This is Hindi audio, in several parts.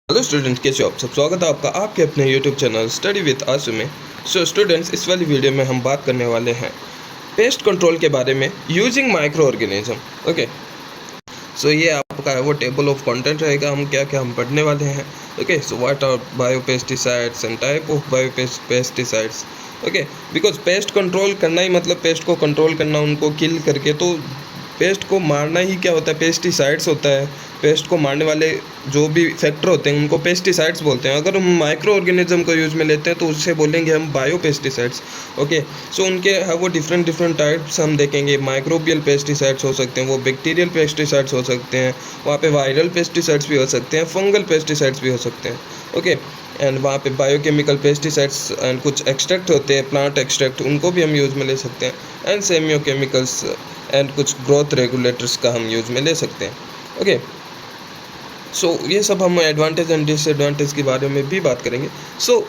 हेलो स्टूडेंट्स, कैसे हो आप सब। स्वागत है आपका आपके अपने यूट्यूब चैनल स्टडी विद आसू में। सो स्टूडेंट्स, इस वाली वीडियो में हम बात करने वाले हैं पेस्ट कंट्रोल के बारे में यूजिंग माइक्रो ऑर्गेनिज्म। ओके, सो ये आपका है वो टेबल ऑफ कंटेंट रहेगा। हम क्या हम पढ़ने वाले हैं। Okay, so what are biopesticides and type of biopesticides. Okay, because pest control करना ही मतलब पेस्ट को कंट्रोल करना, उनको किल करके। तो पेस्ट को मारना ही क्या होता है, पेस्टिसाइड्स होता है। पेस्ट को मारने वाले जो भी फैक्टर होते हैं उनको पेस्टिसाइड्स बोलते हैं। अगर हम माइक्रो ऑर्गेनिज्म को यूज़ में लेते हैं तो उससे बोलेंगे हम बायोपेस्टिसाइड्स। ओके, सो उनके है वो डिफरेंट टाइप्स हम देखेंगे। माइक्रोबियल पेस्टिसाइड्स हो सकते हैं, वो बैक्टीरियल पेस्टिसाइड्स हो सकते हैं, वहाँ पे वायरल पेस्टिसाइड्स भी हो सकते हैं, फंगल पेस्टिसाइड्स भी हो सकते हैं। ओके, एंड वहाँ पे बायोकेमिकल पेस्टिसाइड्स एंड कुछ एक्सट्रैक्ट होते हैं, प्लांट एक्सट्रैक्ट, उनको भी हम यूज़ में ले सकते हैं। एंड सेमियोकेमिकल्स एंड कुछ ग्रोथ रेगुलेटर्स का हम यूज़ में ले सकते हैं। ओके, सो ये सब हम एडवांटेज एंड डिसएडवांटेज के बारे में भी बात करेंगे। सो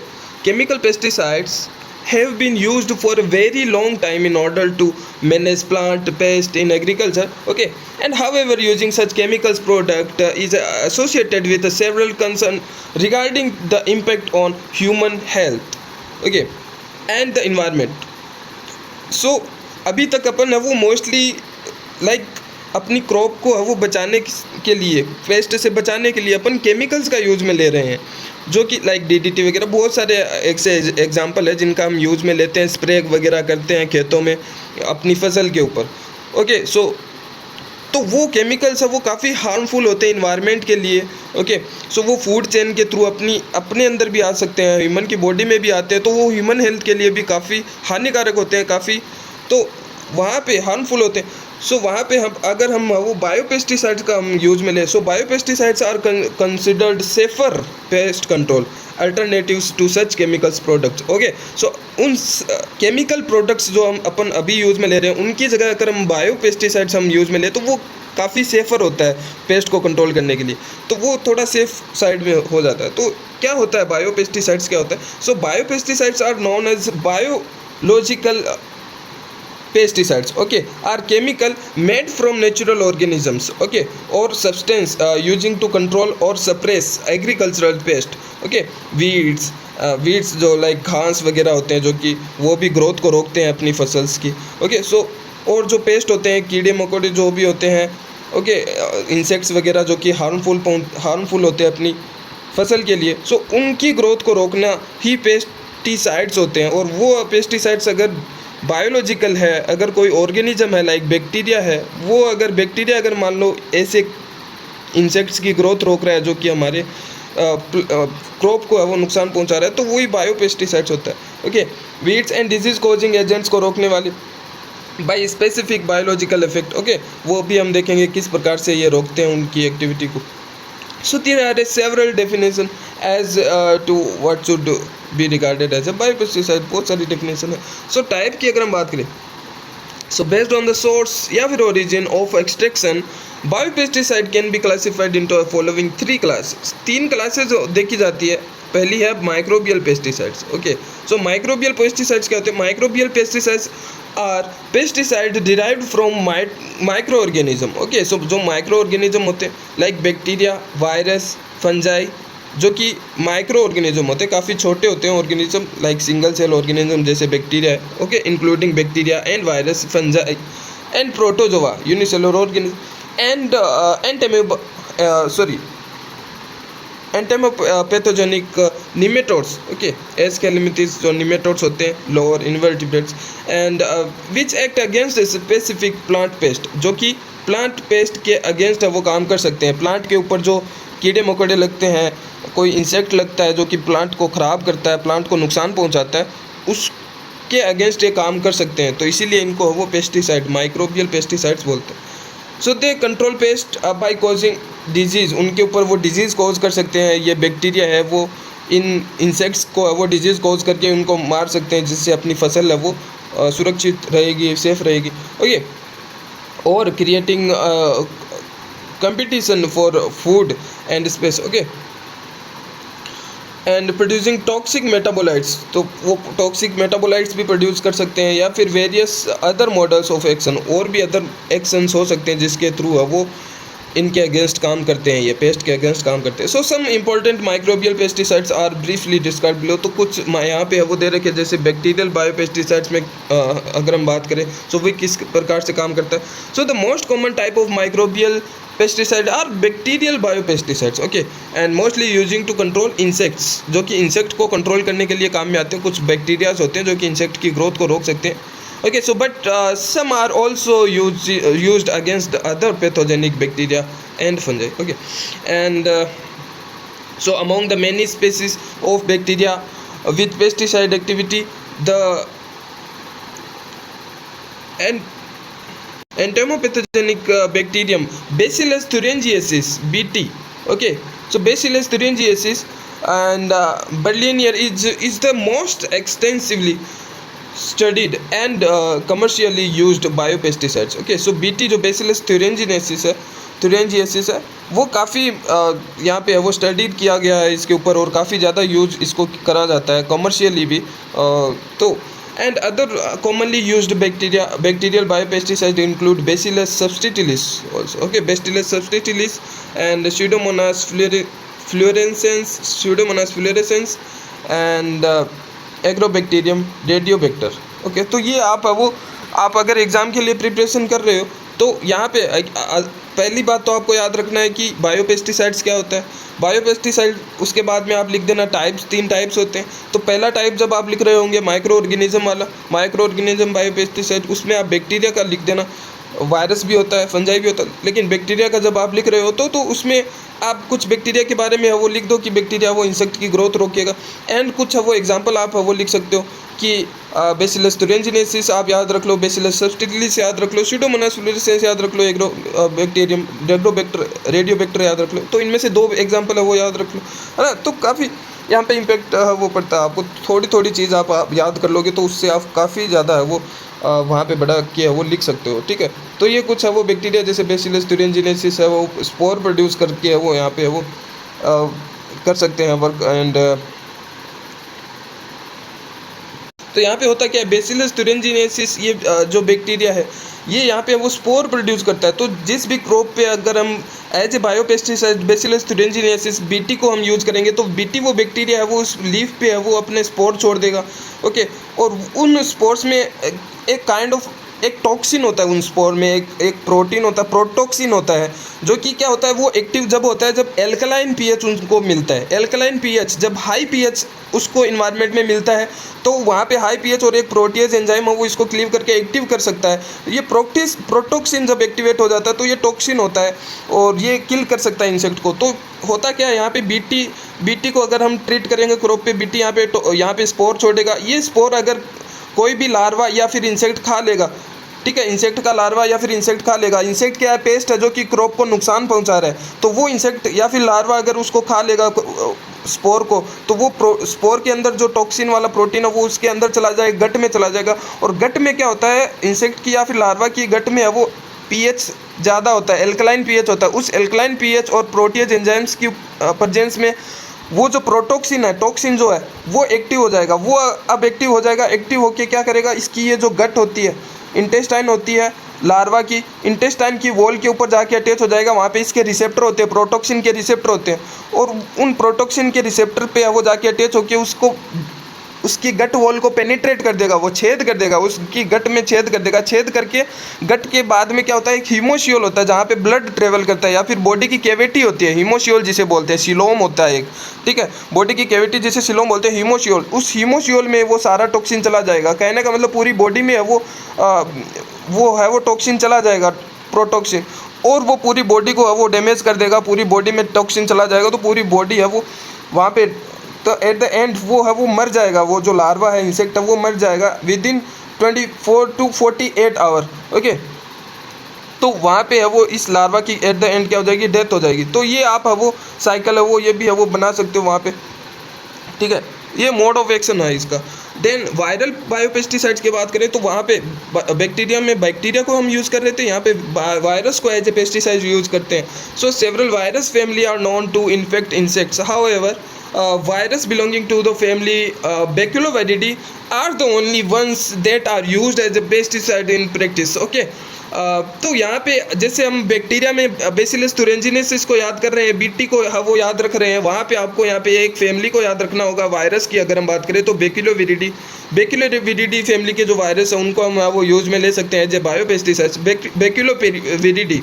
chemical pesticides have been used for a very long time in order to manage plant pest in agriculture. Okay, and however using such chemicals product is associated with several concerns regarding the impact on human health, okay, and the environment. So अभी तक अपन है वो मोस्टली लाइक अपनी क्रॉप को है वो बचाने के लिए, पेस्ट से बचाने के लिए अपन केमिकल्स का यूज़ में ले रहे हैं, जो कि लाइक डीडीटी वगैरह बहुत सारे एग्जांपल है जिनका हम यूज़ में लेते हैं। स्प्रे वगैरह करते हैं खेतों में अपनी फसल के ऊपर। ओके, सो तो वो केमिकल्स है वो काफ़ी हार्मफुल होते हैं इन्वायरमेंट के लिए। ओके, सो वो फूड चेन के थ्रू अपने अंदर भी आ सकते हैं, ह्यूमन की बॉडी में भी आते हैं, तो वो ह्यूमन हेल्थ के लिए भी काफ़ी हानिकारक होते हैं काफ़ी, तो वहाँ पे हार्मफुल होते हैं। सो वहाँ पे हम वो बायोपेस्टिसाइड्स का हम यूज़ में ले, so biopesticides are considered safer pest control alternatives to such chemicals products. Okay, so उन केमिकल प्रोडक्ट्स जो हम अपन अभी यूज़ में ले रहे हैं उनकी जगह अगर हम बायोपेस्टिसाइड्स हम यूज़ में ले तो वो काफ़ी सेफ़र होता है पेस्ट को कंट्रोल करने के लिए, तो वो थोड़ा सेफ साइड में हो जाता है। तो क्या होता है बायोपेस्टिसाइड्स, क्या होता है। So biopesticides are known as biological pesticides, okay, are chemical made from natural organisms, okay, or substance using to control or suppress agricultural pest, okay, weeds जो लाइक घास वगैरह होते हैं जो कि वो भी ग्रोथ को रोकते हैं अपनी फसल्स की। ओके, सो और जो पेस्ट होते हैं कीड़े मकोड़े जो भी होते हैं, ओके, इंसेक्ट्स वगैरह जो कि हार्मफुल होते हैं अपनी फसल के लिए, सो उनकी ग्रोथ को रोकना ही पेस्टिसाइड्स होते हैं। और वो पेस्टिसाइड्स अगर बायोलॉजिकल है, अगर कोई ऑर्गेनिज्म है लाइक बैक्टीरिया है, वो अगर मान लो ऐसे इंसेक्ट्स की ग्रोथ रोक रहा है जो कि हमारे क्रॉप को है वो नुकसान पहुंचा रहा है, तो वही बायोपेस्टिसाइड्स होता है। Okay, weeds and disease causing agents को रोकने वाले by specific biological effect. Okay, वो भी हम देखेंगे किस प्रकार से ये रोकते हैं उनकी एक्टिविटी को। So there are several definition as to what should be regarded as a biopesticide, बहुत सारी definition है। So type की अगर हम बात करें, so based on the source या फिर origin of extraction, biopesticide can be classified into the following three classes। तीन classes देखी जाती है। पहली है microbial pesticides. Okay, so microbial pesticides क्या होते हैं। Microbial pesticides are pesticide derived from microorganism. Okay, so जो माइक्रो ऑर्गेनिज्म होते हैं लाइक बैक्टीरिया, वायरस, फंजाई, जो कि माइक्रो ऑर्गेनिज्म होते हैं, काफ़ी छोटे होते हैं organism, like single cell organism जैसे बैक्टीरिया है। Okay, including bacteria and virus, fungi and protozoa, unicellular organism and entomopathogenic nematodes. Okay, as कैलमिथिस जो निमेटोड्स होते हैं lower invertebrates, and which act against specific plant pest, जो कि प्लांट पेस्ट के अगेंस्ट है वो काम कर सकते हैं। प्लांट के ऊपर जो कीड़े मकोड़े लगते हैं, कोई इंसेक्ट लगता है जो कि प्लांट को ख़राब करता है, प्लांट को नुकसान पहुंचाता है, उसके अगेंस्ट ये काम कर सकते हैं, तो इसीलिए इनको वो पेस्टिसाइड माइक्रोबियल पेस्टिसाइड्स बोलते हैं। So they control pest by causing disease, उनके ऊपर वो डिजीज़ कॉज कर सकते हैं। ये बैक्टीरिया है वो इन इंसेक्ट्स को वो डिजीज़ कॉज करके उनको मार सकते हैं, जिससे अपनी फसल है वो सुरक्षित रहेगी, सेफ रहेगी। ओके, और creating competition for food and space. Okay, and producing toxic metabolites, तो वो टॉक्सिक मेटाबोलाइट्स भी प्रोड्यूस कर सकते हैं, या फिर various other models of action, और भी अदर एक्शंस हो सकते हैं जिसके थ्रू है वो इनके अगेंस्ट काम करते हैं, ये पेस्ट के अगेंस्ट काम करते हैं। So some important microbial pesticides are briefly describe below. तो कुछ यहाँ पे वो दे रखे, जैसे बैक्टीरियल बायोपेस्टिसाइड्स में अगर हम बात करें तो वो किस प्रकार से काम करता है। So the most common type of microbial pesticide are bacterial biopesticides, okay, and mostly using to control insects, जो कि इंसेक्ट को कंट्रोल करने के लिए काम में आते हैं। कुछ बैक्टीरियाज होते हैं जो कि इंसेक्ट की ग्रोथ को रोक सकते हैं। Okay, so but some are also used against other pathogenic bacteria and fungi. Okay, and so among the many species of bacteria with pesticide activity, the entomopathogenic bacterium Bacillus thuringiensis (BT). Okay, so Bacillus thuringiensis and Berliner is the most extensively studied and commercially used biopesticides. Okay, so BT जो बेसिलस थुरेंजिएसिस है वो काफ़ी यहाँ पे है वो स्टडीड किया गया है इसके ऊपर, और काफ़ी ज़्यादा यूज इसको करा जाता है कमर्शियली भी। तो and other commonly used bacterial biopesticide include Bacillus subtilis also. Okay, Bacillus subtilis and Pseudomonas fluorescens and Agrobacterium radiobacter. Okay, तो ये आप अगर एग्ज़ाम के लिए प्रिपरेशन कर रहे हो तो यहाँ पे पहली बात तो आपको याद रखना है कि बायोपेस्टिसाइड्स क्या होता है। बायोपेस्टिसाइड उसके बाद में आप लिख देना टाइप्स, 3 टाइप्स होते हैं। तो पहला टाइप जब आप लिख रहे होंगे माइक्रो ऑर्गेनिज्म वाला, माइक्रो ऑर्गेनिज्म बायोपेस्टिसाइड, उसमें आप बैक्टीरिया का लिख देना। वायरस भी होता है, फंजाई भी होता है, लेकिन बैक्टीरिया का जब आप लिख रहे हो तो उसमें आप कुछ बैक्टीरिया के बारे में है वो लिख दो कि बैक्टीरिया वो इंसेक्ट की ग्रोथ रोकेगा। एंड कुछ है वो एग्जांपल आप है वो लिख सकते हो कि बेसिलस thuringiensis आप याद रख लो, बेसिलस सबस्टिटिलिस याद रख लो, स्यूडोमोनास फ्लोरेसेंस याद रख लो, एग्रोबैक्टीरियम रेडियोबैक्टर याद रख लो। तो इनमें से 2 एग्जांपल है वो याद रख लो, है ना। तो काफ़ी यहाँ पे इम्पेक्ट वो पड़ता है। आपको थोड़ी चीज़ आप याद कर लोगे तो उससे आप काफ़ी ज़्यादा है वो वहाँ पे बढ़ा के वो लिख सकते हो, ठीक है। तो ये कुछ है वो बैक्टीरिया जैसे बेसिलस thuringiensis है वो स्पोर प्रोड्यूस करके है वो यहाँ पे वो कर सकते हैं वर्क। एंड तो यहाँ पे होता क्या है, बेसिलस thuringiensis ये जो बैक्टीरिया है ये यहाँ पे वो स्पोर प्रोड्यूस करता है। तो जिस भी क्रॉप पे अगर हम as a biopesticide bacillus thuringiensis BT को हम यूज़ करेंगे तो बीटी वो बैक्टीरिया है वो उस लीफ पे है वो अपने स्पोर छोड़ देगा। ओके, और उन स्पोर्स में एक काइंड ऑफ एक टॉक्सिन होता है उन स्पोर में, एक प्रोटीन होता है, प्रोटॉक्सिन होता है, जो कि क्या होता है वो एक्टिव जब होता है जब एल्कलाइन पीएच उनको मिलता है। एल्कलाइन पीएच जब हाई पीएच उसको इन्वायरमेंट में मिलता है तो वहाँ पे हाई पीएच और एक प्रोटीएज एंजाइम है वो इसको क्लीव करके एक्टिव कर सकता है। ये प्रोटॉक्सिन जब एक्टिवेट हो जाता है तो ये टॉक्सिन होता है और ये किल कर सकता है इंसेक्ट को। तो होता क्या है यहाँ पे बीटी को अगर हम ट्रीट करेंगे क्रॉप पे, बीटी यहाँ पे स्पोर छोड़ेगा। ये स्पोर अगर कोई भी लार्वा या फिर इंसेक्ट खा लेगा, ठीक है, इंसेक्ट का लार्वा या फिर इंसेक्ट खा लेगा। इंसेक्ट क्या है, पेस्ट है जो कि क्रॉप को नुकसान पहुंचा रहा है। तो वो इंसेक्ट या फिर लार्वा अगर उसको खा लेगा स्पोर को, तो वो स्पोर के अंदर जो टॉक्सिन वाला प्रोटीन है वो उसके अंदर चला जाएगा, गट में चला जाएगा। और गट में क्या होता है, इंसेक्ट की या फिर लार्वा की गट में है वो पीएच ज़्यादा होता है, एल्कलाइन पीएच होता है। उस एल्कलाइन पीएच और प्रोटीज एंजाइम्स की प्रेजेंस में वो जो प्रोटॉक्सिन है, टॉक्सिन जो है वो एक्टिव हो जाएगा। वो अब एक्टिव हो जाएगा, एक्टिव होके क्या करेगा, इसकी ये जो गट होती है, इंटेस्टाइन होती है लार्वा की, इंटेस्टाइन की वॉल के ऊपर जाके अटैच हो जाएगा। वहाँ पे इसके रिसेप्टर होते हैं, प्रोटॉक्सिन के रिसेप्टर होते हैं, और उन प्रोटॉक्सिन के रिसेप्टर पे वो जाके अटैच होके उसको उसकी गट वॉल को पेनिट्रेट कर देगा, वो छेद कर देगा, उसकी गट में छेद कर देगा। छेद करके गट के बाद में क्या होता है, एक हीमोशियोल होता है जहाँ पे ब्लड ट्रेवल करता है, या फिर बॉडी की कैविटी होती है, हीमोशियोल जिसे बोलते हैं, सिलोम होता है एक, ठीक है, बॉडी की कैविटी जिसे सिलोम बोलते हैं, हीमोशियोल। उस हीमोशियोल में वो सारा टॉक्सिन चला जाएगा। कहने का मतलब पूरी बॉडी में है वो टॉक्सिन चला जाएगा, प्रोटॉक्सिन, और वो पूरी बॉडी को है वो डैमेज कर देगा। पूरी बॉडी में टॉक्सिन चला जाएगा तो पूरी बॉडी है वो वहाँ पे, तो एट द एंड वो है वो मर जाएगा। वो जो लार्वा है, इंसेक्ट है, वो मर जाएगा विदिन 24 to 48 आवर। ओके, तो वहाँ पे है वो इस लार्वा की एट द एंड क्या हो जाएगी, डेथ हो जाएगी। तो ये आप है वो साइकिल है वो ये भी है वो बना सकते हो वहाँ पे, ठीक है। ये मोड ऑफ एक्शन है इसका। देन वायरल बायोपेस्टिसाइड्स की बात करें तो वहाँ पे बैक्टीरिया में बैक्टीरिया को हम यूज़ कर रहे थे, यहाँ पे वायरस को एज ए पेस्टिसाइड यूज़ करते हैं। So several virus family are known to infect insects, however virus belonging to the family Baculoviridae are the only ones that are used as a pesticide in practice. Okay. तो यहाँ पे जैसे हम बैक्टीरिया में बेसिलस thuringiensis को याद कर रहे हैं, बीटी को वो याद रख रहे हैं, वहाँ पे आपको यहाँ पे एक फैमिली को याद रखना होगा वायरस की। अगर हम बात करें तो बेक्यूलोविरिडी फैमिली के जो वायरस है उनको हम वो यूज में ले सकते हैं as a biopesticides. Baculoviridae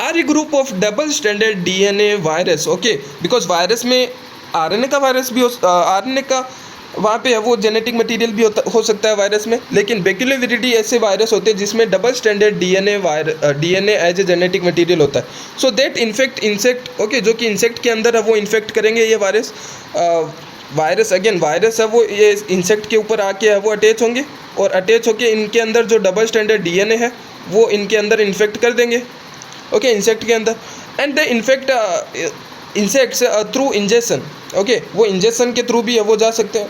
are a group of double standard DNA virus. Okay, because virus में आरएनए का वायरस भी आरएनए का वहाँ पे वो जेनेटिक मटेरियल भी हो सकता है वायरस में, लेकिन बेक्यूलोविरिडी ऐसे वायरस होते हैं जिसमें double standard DNA as a genetic material होता है। So that infect insect. Okay, जो कि इंसेक्ट के अंदर है वो इन्फेक्ट करेंगे ये वायरस। अगेन वायरस है वो ये इंसेक्ट के ऊपर आके है वो अटैच होंगे और अटैच होके इनके अंदर जो डबल स्टैंडर्ड डीएनए है वो इनके अंदर इन्फेक्ट कर देंगे। ओके, इंसेक्ट के अंदर and the infect insects through injection. Okay, वो इंजेक्शन के थ्रू भी है वो जा सकते हैं,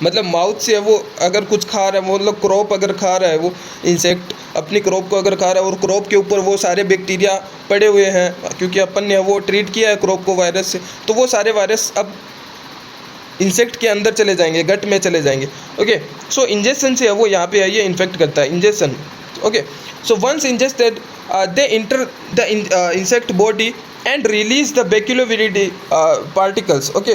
मतलब माउथ से है वो अगर कुछ खा रहा है वो, मतलब क्रॉप अगर खा रहा है वो इंसेक्ट अपनी क्रॉप को अगर खा रहा है और क्रॉप के ऊपर वो सारे बैक्टीरिया पड़े हुए हैं क्योंकि अपन ने वो ट्रीट किया है क्रॉप को वायरस से, तो वो सारे वायरस अब इंसेक्ट के अंदर चले जाएंगे, गट में चले जाएंगे। ओके, सो इंजेक्शन से वो यहाँ पे ये इन्फेक्ट करता है injection. Okay, so once ingested they enter the insect body and release the Baculoviridae particles. Okay,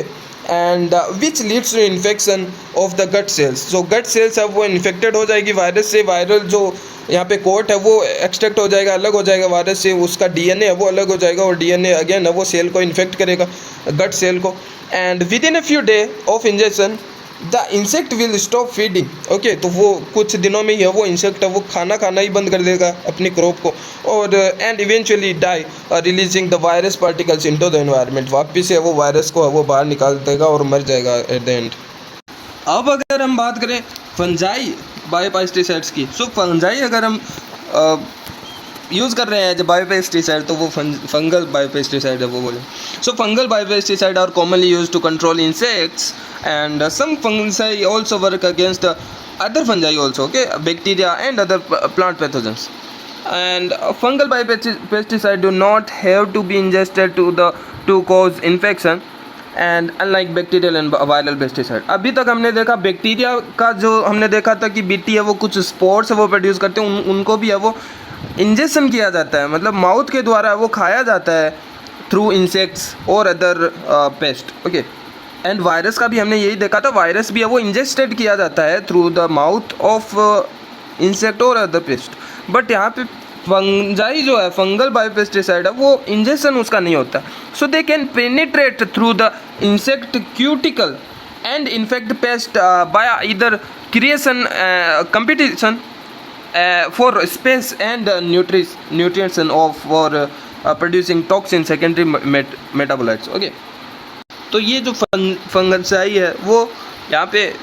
and which leads to infection of the gut cells. जो गट सेल्स है वो इन्फेक्टेड हो जाएगी वायरस से, वायरल जो यहाँ पे कोट है वो एक्सट्रैक्ट हो जाएगा, अलग हो जाएगा वायरस से, उसका डीएनए है वो अलग हो जाएगा और डीएनए अगेन है वो सेल को इन्फेक्ट करेगा, गट सेल को। And with in a few day of injection the insect will stop feeding. Okay, तो वो कुछ दिनों में ही है वो इंसेक्ट है वो खाना ही बंद कर देगा अपनी क्रॉप को और and eventually die releasing the virus particles into the environment. वापस से वो वायरस को वो बाहर निकाल देगा और मर जाएगा एट द एंड। अब अगर हम बात करें फंजाई बायोपेस्टिसाइड्स की, सो फंजाई अगर हम यूज़ कर रहे हैं एज बायोपेस्टिसाइड तो वो फंगल बायोपेस्टिसाइड है वो बोले। So fungal biopesticide are commonly use to control insects and some fungi also work against other fungi also. Okay, bacteria and other plant pathogens and fungal biopesticide do not have to be ingested to cause infection and unlike bacterial and viral pesticide। अभी तक हमने देखा बैक्टीरिया का जो हमने देखा था कि बीटी है वो कुछ स्पोर्स है वो प्रोड्यूस करते हैं, उनको भी है वो इंजेक्शन किया जाता है, मतलब माउथ के द्वारा वो खाया जाता है थ्रू इंसेक्ट्स और other paste. Okay, and virus का भी हमने यही देखा था, वायरस भी है वो इंजेस्टेड किया जाता है through the mouth of insect और अदर पेस्ट। बट यहाँ पे फंजाई जो है फंगल बायोपेस्टिसाइड है वो इंजेक्शन उसका नहीं होता। So they can penetrate through the insect cuticle and infect pest by either creation competition for space and nutrition of for producing toxin secondary metabolites. Okay, तो ये जो फंजाई है वो यहाँ पे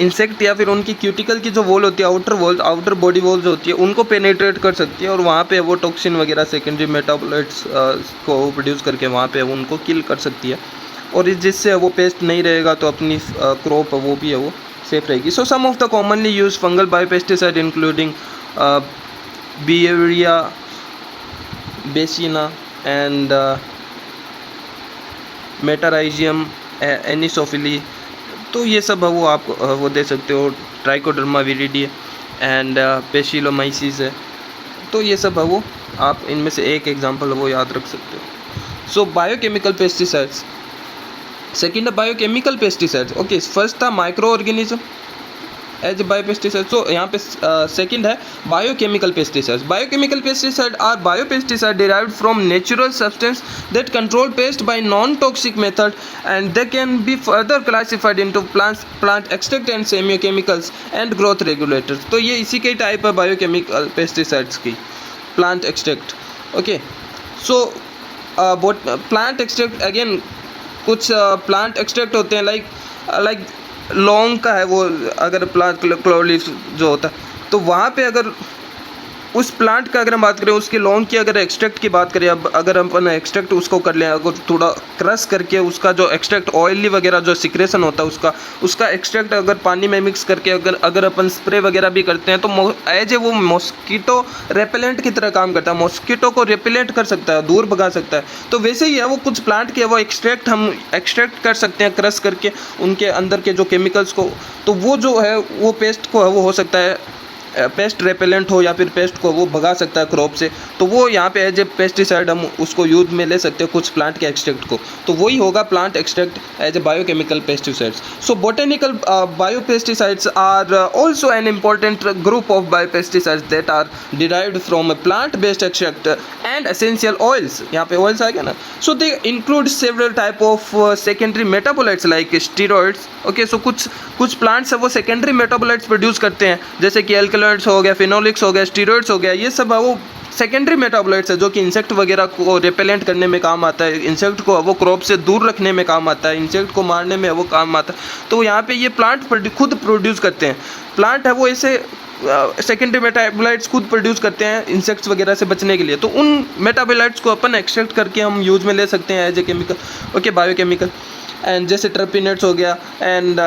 इंसेक्ट या फिर उनकी क्यूटिकल की जो वॉल होती है आउटर बॉडी वॉल जो होती है उनको पेनिट्रेट कर सकती है और वहाँ पे वो टॉक्सिन वगैरह सेकेंडरी मेटाबोलाइट्स को प्रोड्यूस करके वहाँ पे उनको किल कर सकती है और जिससे वो पेस्ट नहीं रहेगा तो अपनी क्रॉप वो भी है वो सेफ रहेगी। So some of the commonly use fungal biopesticide including Beauveria bassiana and Metarhizium anisopliae, तो ये सब है वो आप वो दे सकते हो। ट्राइकोडर्मा विरिडी एंड पेशिलोमाइसिस है, तो ये सब है वो आप इनमें से एक एग्जांपल है वो याद रख सकते हो। सो बायोकेमिकल पेस्टिसाइड्स, सेकेंड है बायोकेमिकल पेस्टिसाइड्स। ओके, फर्स्ट था microorganism as biopesticide, so यहाँ पे सेकेंड है biochemical pesticides. Biochemical pesticide are biopesticide derived from natural substance that control pest by non-toxic method and they can be further classified into plant extract and semiochemicals and growth regulators। तो ये इसी के टाइप है बायोकेमिकल पेस्टिसाइड्स की, प्लांट एक्सट्रैक्ट। ओके, सो प्लांट एक्सट्रैक्ट अगेन कुछ प्लांट एक्सट्रैक्ट होते हैं लाइक लौंग का है वो, अगर प्लांट क्लोव लीफ जो होता है तो वहाँ पे अगर उस प्लांट का अगर हम बात करें, उसके लॉन्ग की अगर एक्सट्रैक्ट की बात करें, अब अगर हम अपन एक्सट्रैक्ट उसको कर लें, अगर थोड़ा क्रश करके उसका जो एक्सट्रैक्ट ऑयली वगैरह जो सिक्रेशन होता है उसका एक्सट्रैक्ट अगर पानी में मिक्स करके अगर अपन स्प्रे वगैरह भी करते हैं तो एज ए वो मॉस्किटो रेपेलेंट की तरह काम करता है, मॉस्किटो को रेपेलेंट कर सकता है, दूर भगा सकता है। तो वैसे ही है वो कुछ प्लांट के वो एक्सट्रैक्ट हम एक्सट्रैक्ट कर सकते हैं क्रश करके उनके अंदर के जो केमिकल्स को, तो वो जो है वो पेस्ट को है वो हो सकता है पेस्ट रेपेलेंट हो या फिर पेस्ट को वो भगा सकता है क्रॉप से। तो वो यहाँ पे एज ए पेस्टिसाइड हम उसको यूज में ले सकते हैं कुछ प्लांट के एक्सट्रैक्ट को, तो वही होगा plant extract as a biochemical pesticides. So botanical biopesticides are also an important group of biopesticides that are derived from plant based extract and essential oils. यहाँ पे ऑयल्स आ गया ना। So they include several type of secondary metabolites like steroids. Okay, so कुछ प्लांट्स है वो सेकेंडरी मेटाबोलाइट्स प्रोड्यूस करते हैं, जैसे कि एल्कलॉइड्स हो गया, फिनोलिक्स हो गया, स्टीरॉइड्स हो गया, ये सब है वो सेकेंडरी मेटाबोलाइट्स है जो कि इंसेक्ट वगैरह को रिपेलेंट करने में काम आता है, इंसेक्ट को वो क्रॉप से दूर रखने में काम आता है, इंसेक्ट को मारने में वो काम आता है। तो यहाँ पे ये प्लांट खुद प्रोड्यूस करते हैं, प्लांट है वो ऐसे सेकेंडरी मेटाबोलाइट्स खुद प्रोड्यूस करते हैं इंसेक्ट्स वगैरह से बचने के लिए। तो उन मेटाबोलाइट्स को अपन एक्सट्रैक्ट करके हम यूज में ले सकते हैं as a chemical, okay, biochemical. And जैसे टर्पिनेट्स हो गया एंड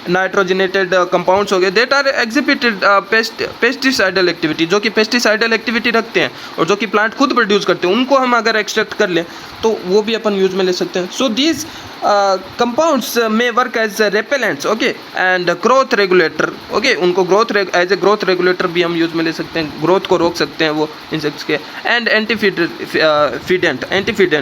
नाइट्रोजनेटेड कंपाउंड्स हो गए that are exhibited pesticidal activity, जो कि पेस्टिसाइडल एक्टिविटी रखते हैं और जो कि प्लांट खुद प्रोड्यूस करते हैं, उनको हम अगर एक्सट्रैक्ट कर लें तो वो भी अपन यूज में ले सकते हैं। सो दीज कंपाउंड्स में work as repellents, okay, and growth regulator, okay, उनको एज ए ग्रोथ रेगुलेटर भी हम यूज में ले सकते हैं, ग्रोथ को रोक सकते हैं वो इंसेक्ट्स के। एंड एंटीफीडेंट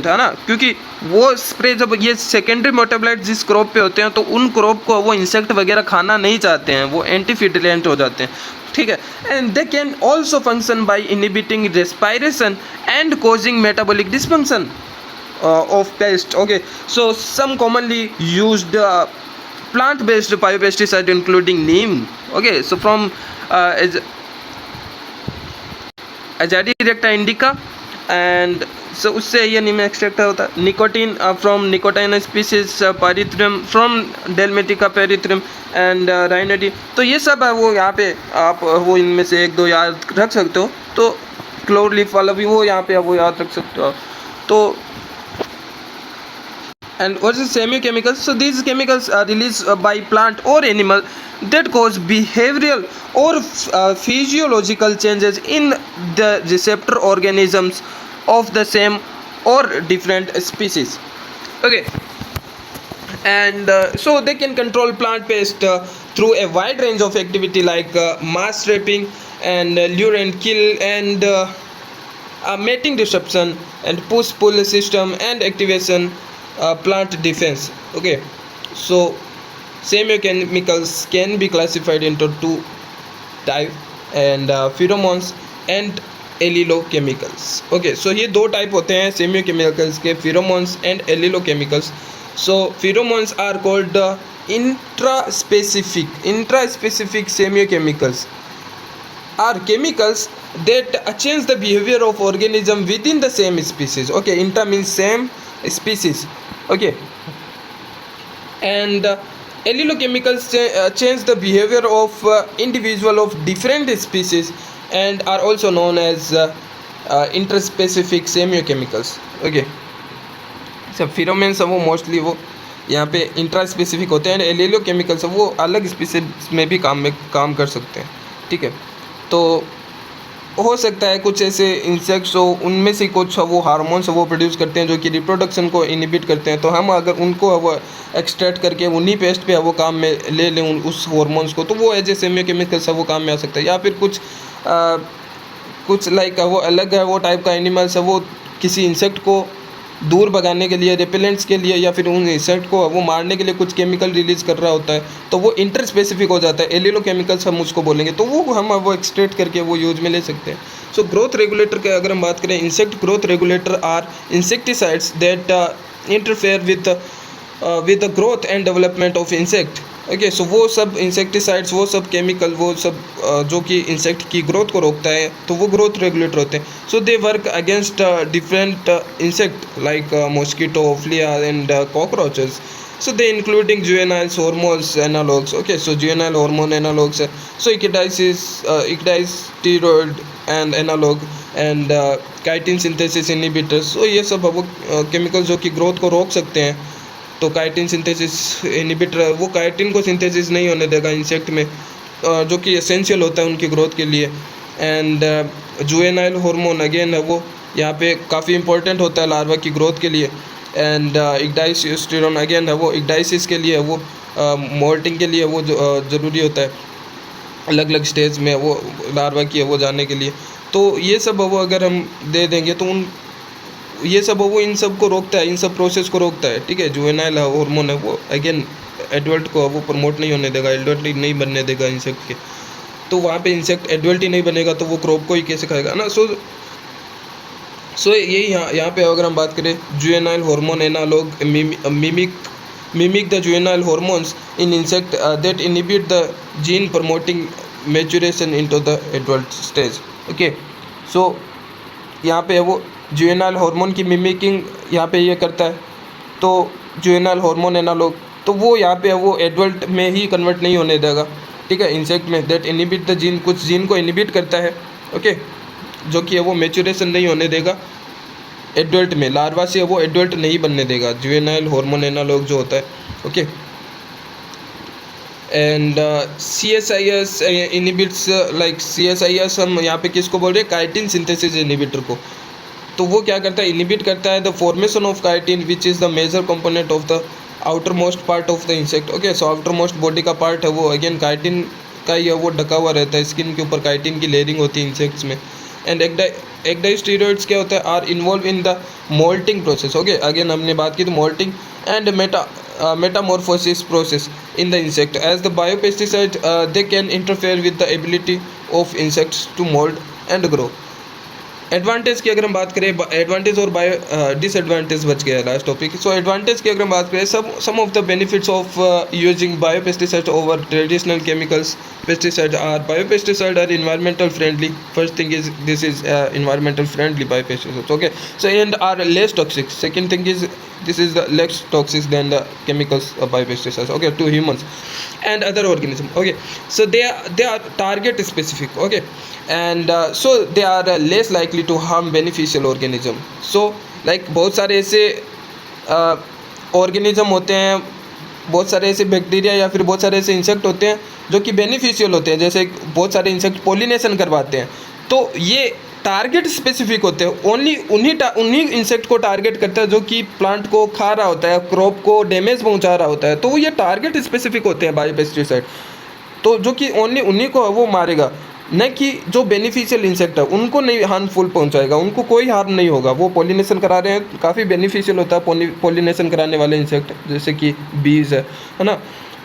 है ना, क्योंकि वो स्प्रे जब ये सेकेंडरी मेटाबोलाइट जिस क्रॉप पे होते हैं तो उन क्रॉप को वो इंसेक्ट वगैरह खाना नहीं चाहते हैं, वो एंटीफीडेंट हो जाते हैं, ठीक है। And they can also function by inhibiting respiration and causing metabolic dysfunction of pest. Okay, so some commonly used plant based biopesticide including neem, okay, so from Azadirachta indica, and so उससे ये नीम एक्सट्रैक्ट होता है। Nicotine from nicotine species, pyrethrum from dalmatica pyrethrum and ryania. तो ये सब है वो यहाँ पे आप वो इनमें से एक दो याद रख सकते हो। तो क्लोरलीफ वाला भी वो यहाँ पे वो याद रख सकते हो। तो and what is semiochemicals? So these chemicals are released by plant or animal that cause behavioral or physiological changes in the receptor organisms of the same or different species, okay. And so they can control plant pest through a wide range of activity like mass trapping and lure and kill and mating disruption and push pull system and activation plant defense, okay. So semiochemicals can be classified into two type and pheromones and allelochemicals, okay. So ये दो टाइप होते हैं semiochemicals के, pheromones and allelochemicals. So pheromones are called intraspecific semiochemicals are chemicals that change the behavior of organism within the same species, okay. Intra means same species, okay. And allelochemicals change the behavior of individual of different species and are also known as interspecific semiochemicals, okay. सब pheromones वो मोस्टली वो यहाँ पे इंट्रास्पेसिफिक होते हैं, एलेलोकेमिकल्स वो अलग स्पीसीज में भी काम कर सकते हैं, ठीक है। तो हो सकता है कुछ ऐसे इंसेक्ट्स हो उनमें से कुछ वो हार्मोन्स वो प्रोड्यूस करते हैं जो कि रिप्रोडक्शन को इनहिबिट करते हैं, तो हम अगर उनको वो एक्सट्रैक्ट करके उन्हीं पेस्ट पे वो काम में ले लें उस हार्मोन्स को, तो वो एज ए सेमियोकेमिकल्स वो काम में आ सकता है। या फिर कुछ लाइक वो अलग है वो टाइप का एनिमल्स है वो किसी इंसेक्ट को दूर भगाने के लिए, रिपेलेंट्स के लिए या फिर उन इंसेक्ट को वो मारने के लिए कुछ केमिकल रिलीज़ कर रहा होता है, तो वो इंटर स्पेसिफिक हो जाता है, एलिलोकेमिकल्स हम उसको बोलेंगे, तो वो हम वो एक्सट्रैक्ट करके वो यूज में ले सकते हैं। सो ग्रोथ रेगुलेटर के अगर हम बात करें, insect growth regulator are insecticides that interfere with the growth and development of insect, okay. So वो सब इंसेक्टिसाइड्स वो सब केमिकल वो सब जो कि इंसेक्ट की ग्रोथ को रोकता है, तो वो ग्रोथ रेगुलेटर होते हैं। So they work against different insect like mosquito, flea and cockroaches. So they including juvenile hormones analogs, okay. So juvenile hormone analogs, so ecdysteroid and analog and chitin synthesis inhibitors. तो ये सब वो केमिकल्स जो कि ग्रोथ को रोक सकते हैं। तो काइटिन सिंथेसिस इनहिबिटर वो काइटिन को सिंथेसिस नहीं होने देगा इंसेक्ट में, जो कि एसेंशियल होता है उनकी ग्रोथ के लिए। एंड जुवेनाइल हार्मोन अगेन है वो यहाँ पे काफ़ी इंपॉर्टेंट होता है लार्वा की ग्रोथ के लिए। एंड इग्डाइसिस्टेरोन अगेन है वो इग्डाइसिस के लिए, वो मोल्टिंग के लिए वो ज़रूरी होता है अलग अलग स्टेज में वो लार्वा की है वो जाने के लिए। तो ये सब वो अगर हम दे देंगे तो ये सब वो इन सब को रोकता है, इन सब प्रोसेस को रोकता है। ठीक है, जुवेनाइल हार्मोन है वो अगेन एडल्ट को वो प्रमोट नहीं होने देगा, एडल्ट नहीं बनने देगा इंसेक्ट के। तो वहाँ पे इंसेक्ट एडल्ट ही नहीं बनेगा तो वो क्रॉप को ही कैसे खाएगा ना। सो यही यहाँ पे अगर हम बात करें juvenile hormone analog mimic the juvenile hormones in insect that inhibit the gene promoting maturation into the adult stage. Okay, so यहाँ पे वो जुवेनाइल हार्मोन की मिमिकिंग यहाँ पे ये करता है। तो जुवेनाइल हार्मोन एनालॉग तो वो यहाँ पे वो एडल्ट में ही कन्वर्ट नहीं होने देगा। ठीक है, इंसेक्ट में दैट इनहिबिट द जीन, कुछ जीन को इनहिबिट करता है। ओके, जो कि वो मैच्योरेशन नहीं होने देगा एडल्ट में, लार्वा से वो एडल्ट नहीं बनने देगा जुवेनाइल हार्मोन एनालॉग जो होता है। Okay, and CSIS inhibits like CSIS हम यहाँ पे किसको बोल रहे हैं, काइटिन सिंथेसिस इनहिबिटर को। तो वो क्या करता है, इनहिबिट करता है the formation of chitin which is the major component of the outer most part of the insect. Okay, so outer most body का पार्ट है वो अगेन काइटिन का ही वो ढका हुआ रहता है, स्किन के ऊपर काइटिन की लेयरिंग होती है इंसेक्ट्स में। एंड एक्डाइस्टेरॉइड्स क्या होता है, are involved in the molting process. Okay, again हमने बात की तो molting and metamorphosis process in the insect. As the biopesticide they can interfere with the ability of insects to mold and grow. Advantage की अगर हम बात करें, एडवांटेज और डिसएडवांटेज बच गया लास्ट टॉपिक। सो एडवांटेज की अगर हम बात करें, some of the benefits of using biopesticide over traditional chemicals pesticide are biopesticide are environmental friendly. First thing is this is environmental friendly biopesticides. Okay, so and are less toxic. Second thing is this is the less toxic than the chemicals biopesticides, okay, to humans and other organisms. Okay, so they are target specific. Okay, and so they are less likely to harm beneficial organism. So like बहुत सारे ऐसे ऑर्गेनिज्म होते हैं, बहुत सारे ऐसे बैक्टीरिया या फिर बहुत सारे ऐसे इंसेक्ट होते हैं जो कि बेनिफिशियल होते हैं। जैसे बहुत सारे इंसेक्ट पॉलिनेशन करवाते हैं, तो ये टारगेट स्पेसिफिक होते हैं, ओनली उन्हीं इंसेक्ट को टारगेट करता है जो कि प्लांट को खा रहा होता है, क्रॉप को डैमेज पहुंचा रहा होता है। तो ये टारगेट स्पेसिफिक होते हैं बायोपेस्टिसाइड, तो जो कि ओनली उन्हीं को वो मारेगा, न कि जो बेनिफिशियल इंसेक्ट है उनको नहीं हार्मफुल पहुंचाएगा, उनको कोई हार्म नहीं होगा। वो पॉलिनेशन करा रहे हैं, काफ़ी बेनिफिशियल होता है पॉलिनेशन कराने वाले इंसेक्ट, जैसे कि बीज है ना,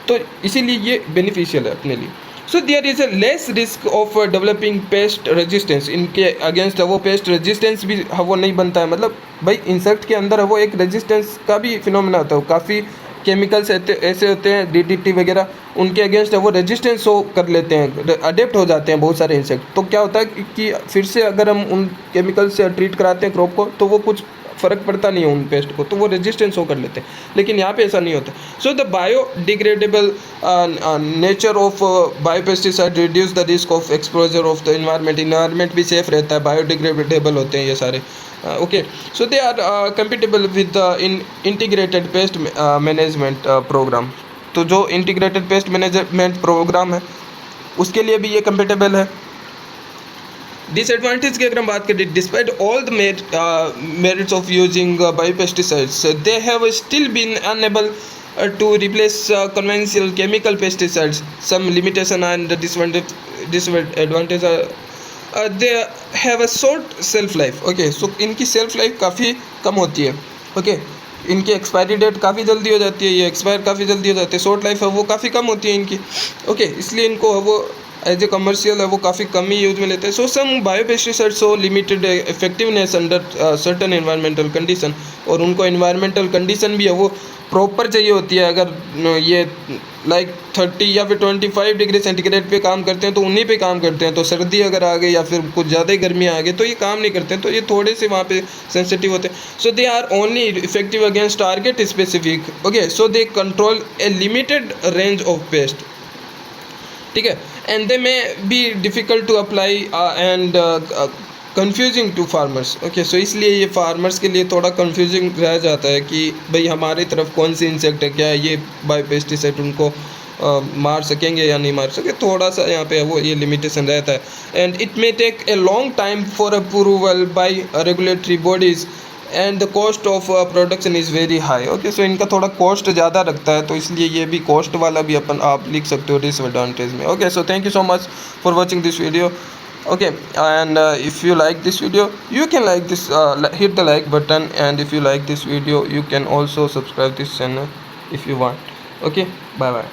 तो इसीलिए ये बेनिफिशियल है अपने लिए। So there is a less risk of developing pest resistance, इनके अगेंस्ट वो पेस्ट रेजिस्टेंस भी वो नहीं बनता है। मतलब भाई इंसेक्ट के अंदर वो एक रेजिस्टेंस का भी फिनोमेना होता है, काफ़ी केमिकल्स ऐसे होते हैं DDT वगैरह, उनके अगेंस्ट वो रेजिस्टेंस शो कर लेते हैं, अडेप्ट हो जाते हैं बहुत सारे इंसेक्ट। तो क्या होता है कि फिर से अगर हम उन केमिकल से ट्रीट कराते हैं क्रॉप को तो वो कुछ फ़र्क पड़ता नहीं है उन पेस्ट को, तो वो रेजिस्टेंस शो कर लेते हैं। लेकिन यहाँ पे ऐसा नहीं होता। So the biodegradable nature of biopesticide reduce the risk of exposure of the environment भी सेफ रहता है, बायोडिग्रेडेबल होते हैं ये सारे। Okay, so they are compatible with the integrated pest management program. तो जो इंटीग्रेटेड पेस्ट मैनेजमेंट प्रोग्राम है उसके लिए भी ये कंपेटेबल है। डिसएडवांटेज की अगर हम बात करें, despite all the merits of using biopesticides they have still been unable to replace conventional chemical pesticides. Some limitation and disadvantage are they have a short shelf life. Okay, so इनकी सेल्फ लाइफ काफ़ी कम होती है. Okay, इनकी एक्सपायरी डेट काफ़ी जल्दी हो जाती है, ये एक्सपायर काफ़ी जल्दी हो जाते हैं. शॉर्ट लाइफ है वो काफ़ी कम होती है इनकी. ओके, इसलिए इनको वो एज ए कमर्शियल है वो काफ़ी कम ही यूज में लेते हैं. So some biopesticides so limited effectiveness under certain environmental condition, और उनको एनवायरमेंटल कंडीशन भी है वो प्रॉपर चाहिए होती है. अगर ये लाइक 30 या फिर 25 डिग्री सेंटीग्रेड पे काम करते हैं तो उन्हीं पे काम करते हैं. तो सर्दी अगर आ गई या फिर कुछ ज़्यादा ही गर्मी आ गई तो ये काम नहीं करते हैं, तो ये थोड़े से वहाँ पे सेंसिटिव होते हैं. So they are only effective against target specific. Okay, so they control a limited range of pest. ठीक है, and they may be difficult to apply and confusing to farmers. Okay, so इसलिए ये फार्मर्स के लिए थोड़ा कंफ्यूजिंग रह जाता है कि भाई हमारी तरफ कौन सी इंसेक्ट है, क्या ये बायो पेस्टिसाइड उनको मार सकेंगे या नहीं मार सके, थोड़ा सा यहाँ पे वो ये लिमिटेशन रहता है। And it may take a long time for approval by regulatory bodies and the cost of production is very high. Okay, so इनका थोड़ा कॉस्ट ज़्यादा रखता है, तो इसलिए ये भी कॉस्ट वाला भी अपन आप लिख सकते हो डिसएडवांटेज में। Okay, so thank you so much for watching this video. Okay, and if you like this video, you can like this, hit the like button, and if you like this video, you can also subscribe this channel if you want. Okay, bye bye.